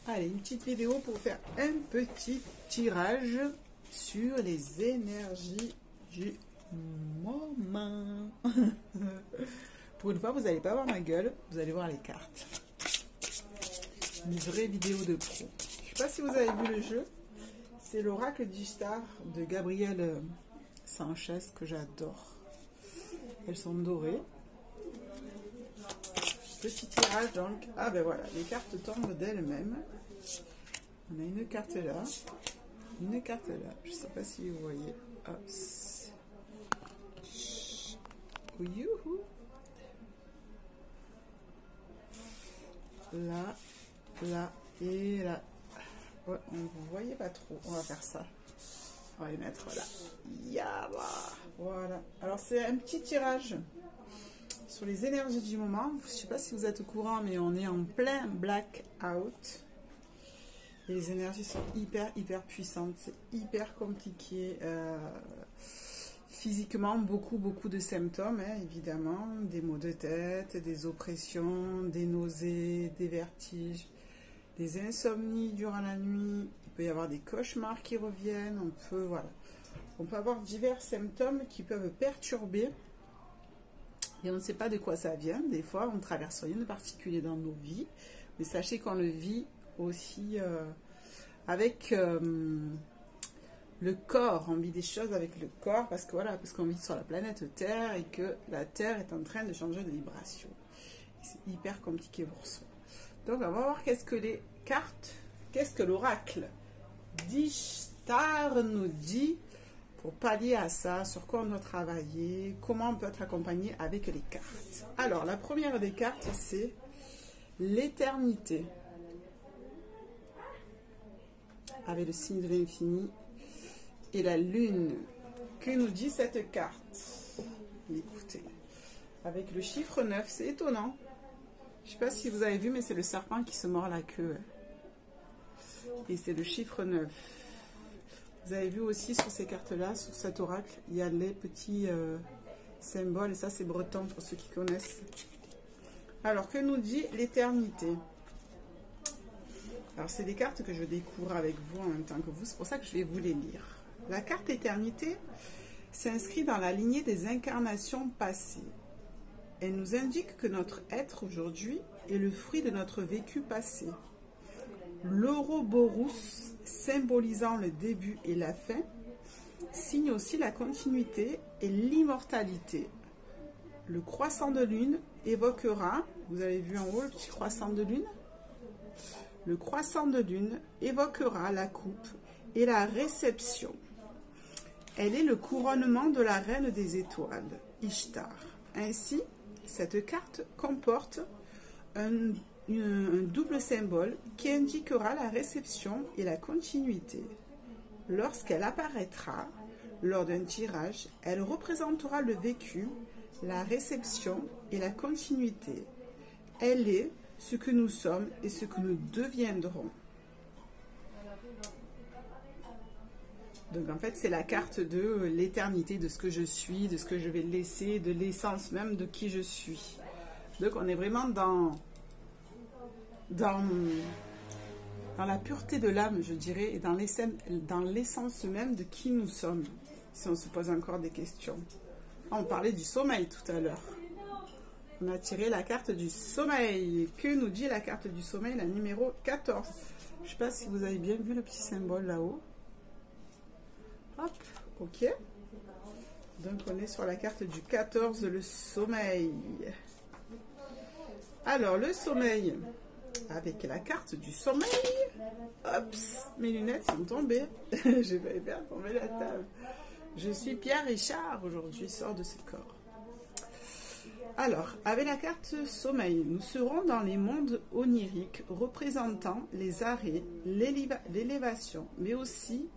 Allez, une petite vidéo pour faire un petit tirage sur les énergies du moment. Pour une fois, vous n'allez pas voir ma gueule, vous allez voir les cartes. Une vraie vidéo de pro. Je ne sais pas si vous avez vu le jeu. C'est l'oracle d'Ishtar de Gabriel Sanchez que j'adore. Elles sont dorées. Petit tirage donc. Ah ben voilà, les cartes tombent d'elles-mêmes. On a une carte là. Une carte là. Je ne sais pas si vous voyez. Hop. Youhou. Là, là et là. Ouais, on ne vous voyez pas trop. On va faire ça. On va les mettre là. Yaba. Voilà. Alors c'est un petit tirage sur les énergies du moment. Je ne sais pas si vous êtes au courant, mais on est en plein blackout. Et les énergies sont hyper puissantes. C'est hyper compliqué. Physiquement, beaucoup de symptômes, hein, évidemment. Des maux de tête, des oppressions, des nausées, des vertiges, des insomnies durant la nuit. Il peut y avoir des cauchemars qui reviennent. On peut avoir divers symptômes qui peuvent perturber. Et on ne sait pas de quoi ça vient. Des fois, on ne traverse rien de particulier dans nos vies. Mais sachez qu'on le vit aussi avec le corps. On vit des choses avec le corps parce qu'on vit sur la planète Terre et que la Terre est en train de changer de vibration. C'est hyper compliqué pour soi. Donc, on va voir qu'est-ce que les cartes, qu'est-ce que l'oracle d'Ishtar nous dit pour pallier à ça, sur quoi on doit travailler, comment on peut être accompagné avec les cartes. Alors, la première des cartes, c'est l'éternité. Avec le signe de l'infini et la lune. Que nous dit cette carte? Écoutez, avec le chiffre 9, c'est étonnant. Je ne sais pas si vous avez vu, mais c'est le serpent qui se mord la queue. Et c'est le chiffre 9. Vous avez vu aussi sur ces cartes-là, sur cet oracle, il y a les petits symboles. Et ça, c'est breton pour ceux qui connaissent. Alors, que nous dit l'éternité? Alors, c'est des cartes que je découvre avec vous en même temps que vous. C'est pour ça que je vais vous les lire. La carte éternité s'inscrit dans la lignée des incarnations passées. Elle nous indique que notre être aujourd'hui est le fruit de notre vécu passé. L'Ouroboros, symbolisant le début et la fin, signe aussi la continuité et l'immortalité. Le croissant de lune évoquera, vous avez vu en haut le petit croissant de lune? Le croissant de lune évoquera la coupe et la réception. Elle est le couronnement de la reine des étoiles, Ishtar. Ainsi, cette carte comporte un double symbole qui indiquera la réception et la continuité. Lorsqu'elle apparaîtra lors d'un tirage, elle représentera le vécu, la réception et la continuité. Elle est ce que nous sommes et ce que nous deviendrons. Donc en fait, c'est la carte de l'éternité, de ce que je suis, de ce que je vais laisser, de l'essence même de qui je suis. Donc on est vraiment dans la pureté de l'âme, je dirais, et dans l'essence même de qui nous sommes, si on se pose encore des questions. On parlait du sommeil tout à l'heure. On a tiré la carte du sommeil. Que nous dit la carte du sommeil, la numéro 14? Je ne sais pas si vous avez bien vu le petit symbole là-haut. Hop, ok. Donc on est sur la carte du 14, le sommeil. Alors le sommeil, avec la carte du sommeil. Hop, mes lunettes sont tombées. Je vais faire tomber la table. Je suis Pierre Richard aujourd'hui, sort de ce corps. Alors, avec la carte sommeil, nous serons dans les mondes oniriques représentant les arrêts, l'élévation, mais aussi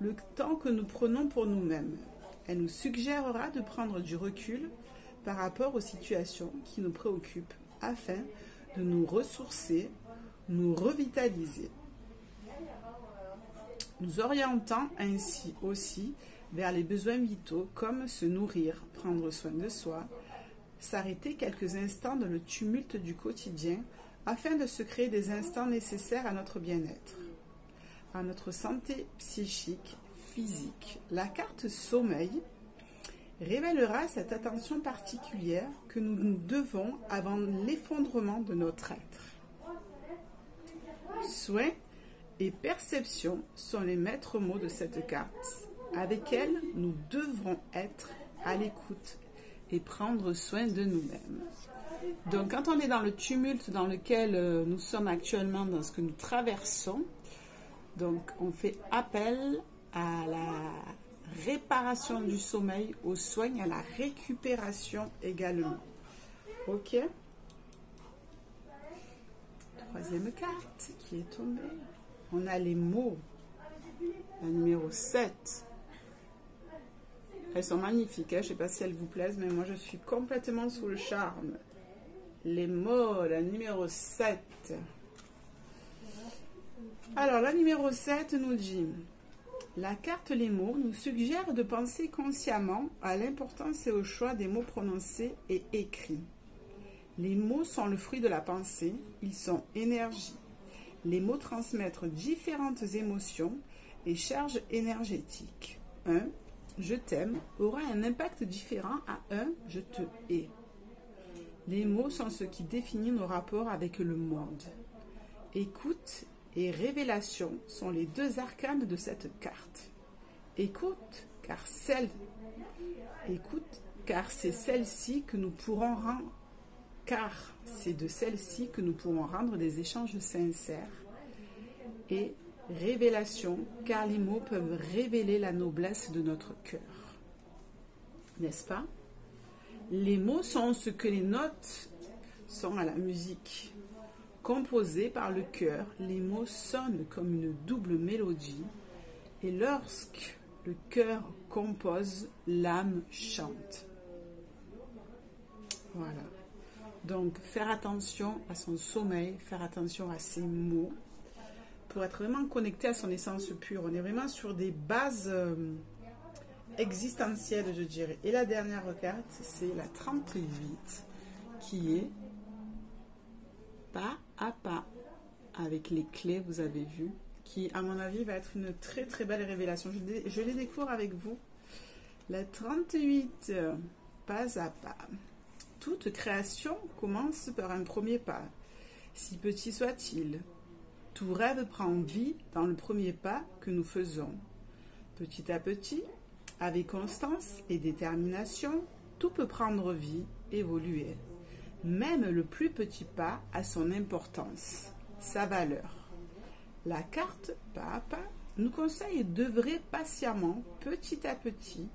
le temps que nous prenons pour nous-mêmes. Elle nous suggérera de prendre du recul par rapport aux situations qui nous préoccupent afin de nous ressourcer, nous revitaliser. Nous orientant ainsi aussi vers les besoins vitaux comme se nourrir, prendre soin de soi, s'arrêter quelques instants dans le tumulte du quotidien afin de se créer des instants nécessaires à notre bien-être, à notre santé psychique, physique. La carte sommeil révélera cette attention particulière que nous devons avant l'effondrement de notre être. Soin et perception sont les maîtres mots de cette carte, avec elle nous devrons être à l'écoute et prendre soin de nous-mêmes. Donc quand on est dans le tumulte dans lequel nous sommes actuellement, dans ce que nous traversons, donc on fait appel à la réparation du sommeil, au soin, à la récupération également. Ok. Troisième carte qui est tombée. On a les mots. La numéro 7. Elles sont magnifiques, hein? Je ne sais pas si elles vous plaisent, mais moi je suis complètement sous le charme. Les mots, la numéro 7. Alors, la numéro 7 nous dit: la carte Les mots nous suggère de penser consciemment à l'importance et au choix des mots prononcés et écrits. Les mots sont le fruit de la pensée, ils sont énergie. Les mots transmettent différentes émotions et charges énergétiques. Un je t'aime aura un impact différent à un je te hais. Les mots sont ce qui définit nos rapports avec le monde. Écoute et révélation sont les deux arcanes de cette carte. Écoute, car c'est celle-ci que nous pourrons rendre, car c'est de celle-ci que nous pourrons rendre des échanges sincères. Et révélation, car les mots peuvent révéler la noblesse de notre cœur. N'est-ce pas? Les mots sont ce que les notes sont à la musique. Composés par le cœur, les mots sonnent comme une double mélodie. Et lorsque le cœur compose, l'âme chante. Voilà. Donc, faire attention à son sommeil, faire attention à ses mots, pour être vraiment connecté à son essence pure. On est vraiment sur des bases existentielles, je dirais. Et la dernière carte, c'est la 38, qui est pas à pas, avec les clés, vous avez vu, qui, à mon avis, va être une très très belle révélation. Je les découvre avec vous. La 38, pas à pas. Toute création commence par un premier pas, si petit soit-il. Tout rêve prend vie dans le premier pas que nous faisons. Petit à petit, avec constance et détermination, tout peut prendre vie, évoluer. Même le plus petit pas a son importance, sa valeur. La carte pas à pas nous conseille d'œuvrer patiemment, petit à petit,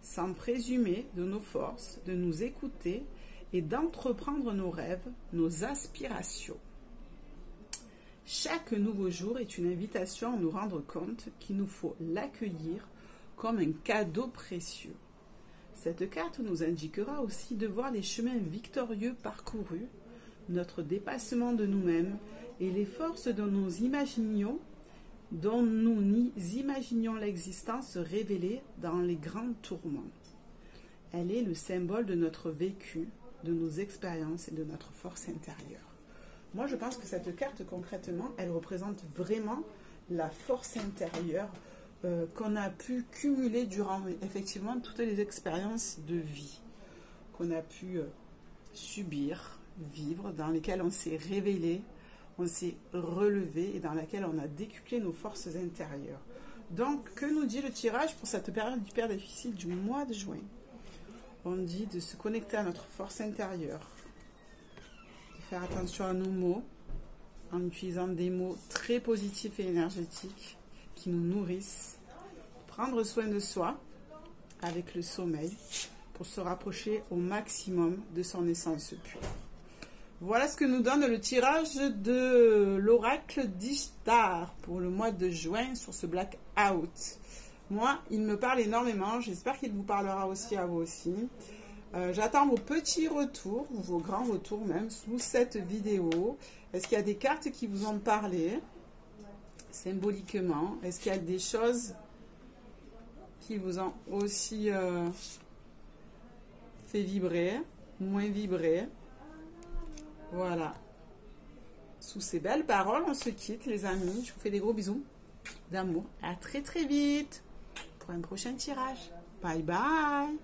sans présumer de nos forces, de nous écouter et d'entreprendre nos rêves, nos aspirations. Chaque nouveau jour est une invitation à nous rendre compte qu'il nous faut l'accueillir comme un cadeau précieux. Cette carte nous indiquera aussi de voir les chemins victorieux parcourus, notre dépassement de nous-mêmes et les forces dont nous imaginions l'existence révélée dans les grands tourments. Elle est le symbole de notre vécu, de nos expériences et de notre force intérieure. Moi, je pense que cette carte, concrètement, elle représente vraiment la force intérieure qu'on a pu cumuler durant, effectivement, toutes les expériences de vie qu'on a pu subir, vivre, dans lesquelles on s'est révélé, on s'est relevé et dans laquelle on a décuplé nos forces intérieures. Donc, que nous dit le tirage pour cette période hyper difficile du mois de juin? On dit de se connecter à notre force intérieure, faire attention à nos mots en utilisant des mots très positifs et énergétiques qui nous nourrissent, prendre soin de soi avec le sommeil pour se rapprocher au maximum de son essence pure. Voilà ce que nous donne le tirage de l'oracle d'Ishtar pour le mois de juin sur ce blackout. Moi, il me parle énormément, j'espère qu'il vous parlera aussi à vous aussi. J'attends vos petits retours, ou vos grands retours même, sous cette vidéo. Est-ce qu'il y a des cartes qui vous ont parlé symboliquement? Est-ce qu'il y a des choses qui vous ont aussi fait vibrer, moins vibrer? Voilà. Sous ces belles paroles, on se quitte, les amis. Je vous fais des gros bisous d'amour. À très très vite pour un prochain tirage. Bye bye.